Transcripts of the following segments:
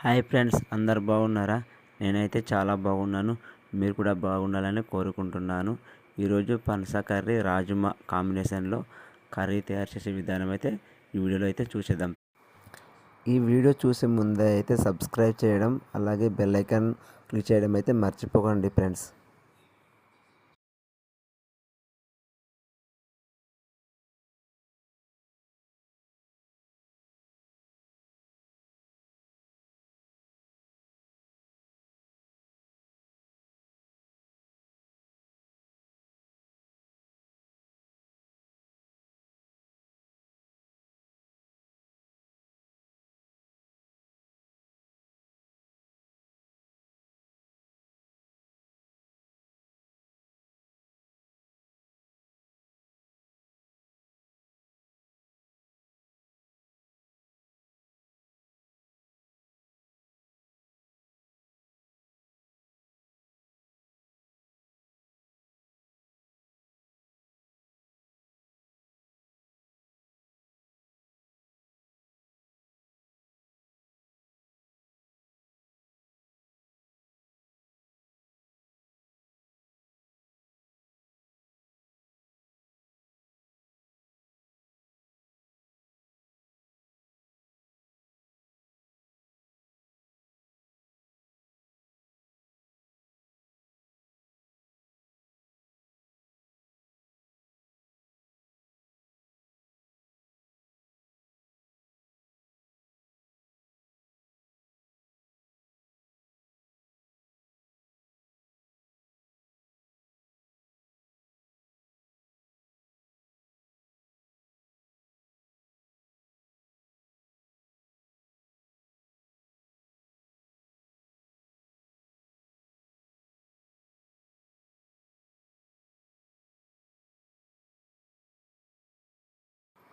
Hi friends, అందరు బాగున్నారా? నేనైతే చాలా బాగున్నాను. మీరు కూడా బాగుండాలని కోరుకుంటున్నాను. ఈరోజు పనస కర్రీ రాజుమా కాంబినేషన్లో కర్రీ తయారు చేసే విధానం అయితే ఈ వీడియోలో అయితే చూసేద్దాం. ఈ వీడియో చూసే ముందే అయితే సబ్స్క్రైబ్ చేయడం, అలాగే బెల్ ఐకాన్ క్లిక్ చేయడం అయితే మర్చిపోకండి ఫ్రెండ్స్.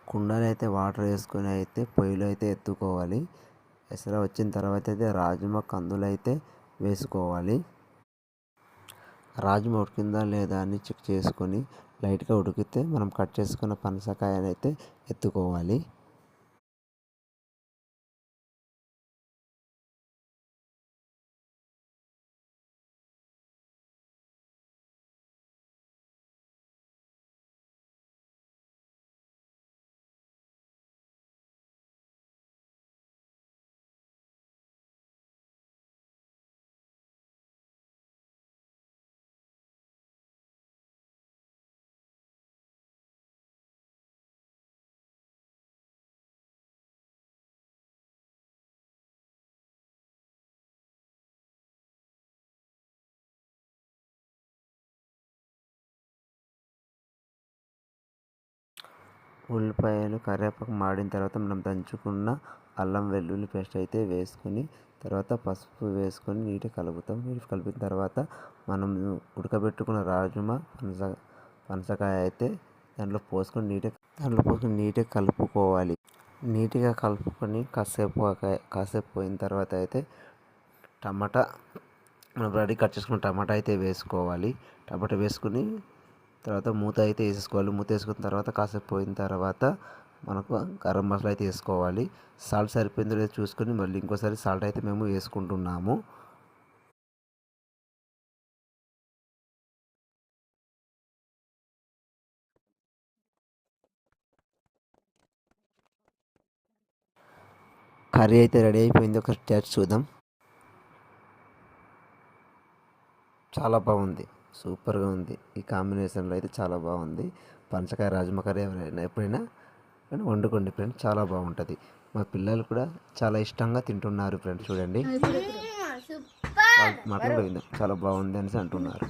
కుండలో అయితే వాటర్ వేసుకొని అయితే పొయ్యిలో అయితే ఎత్తుకోవాలి. ఎసరు వచ్చిన తర్వాత అయితే రాజ్మా కందులు అయితే వేసుకోవాలి. రాజ్మా ఉడికిందా లేదా అని చెక్ చేసుకొని లైట్గా ఉడికితే మనం కట్ చేసుకున్న పనసకాయని అయితే ఎత్తుకోవాలి. ఉల్లిపాయలు కరివేపాకు మాడిన తర్వాత మనం దంచుకున్న అల్లం వెల్లుల్లి పేస్ట్ అయితే వేసుకొని తర్వాత పసుపు వేసుకొని నీట్గా కలుపుతాం. నీట్గా కలిపిన తర్వాత మనం ఉడకబెట్టుకున్న రాజ్మా పనసకాయ అయితే దాంట్లో పోసుకొని నీట్గా కలుపుకోవాలి. నీట్గా కలుపుకొని కాసేపు పోయిన తర్వాత అయితే టమాటా మనం రెడీ కట్ చేసుకున్న టమాటా అయితే వేసుకోవాలి. టమాటా వేసుకుని తర్వాత మూత అయితే వేసేసుకోవాలి. మూత వేసుకున్న తర్వాత కాసేపు పోయిన తర్వాత మనకు గరం మసాలా అయితే వేసుకోవాలి. సాల్ట్ సరిపోయిందో లేదో చూసుకొని మళ్ళీ ఇంకోసారి సాల్ట్ అయితే మేము వేసుకుంటున్నాము. కర్రీ అయితే రెడీ అయిపోయింది. ఒక టేస్ట్ చూద్దాం. చాలా బాగుంది, సూపర్గా ఉంది. ఈ కాంబినేషన్లో అయితే చాలా బాగుంది. పనసకాయ రాజ్మా కర్రీ ఎవరైనా ఎప్పుడైనా కానీ వండుకోండి ఫ్రెండ్స్, చాలా బాగుంటుంది. మా పిల్లలు కూడా చాలా ఇష్టంగా తింటున్నారు ఫ్రెండ్స్. చూడండి, మాటలు చాలా బాగుంది అనేసి అంటున్నారు.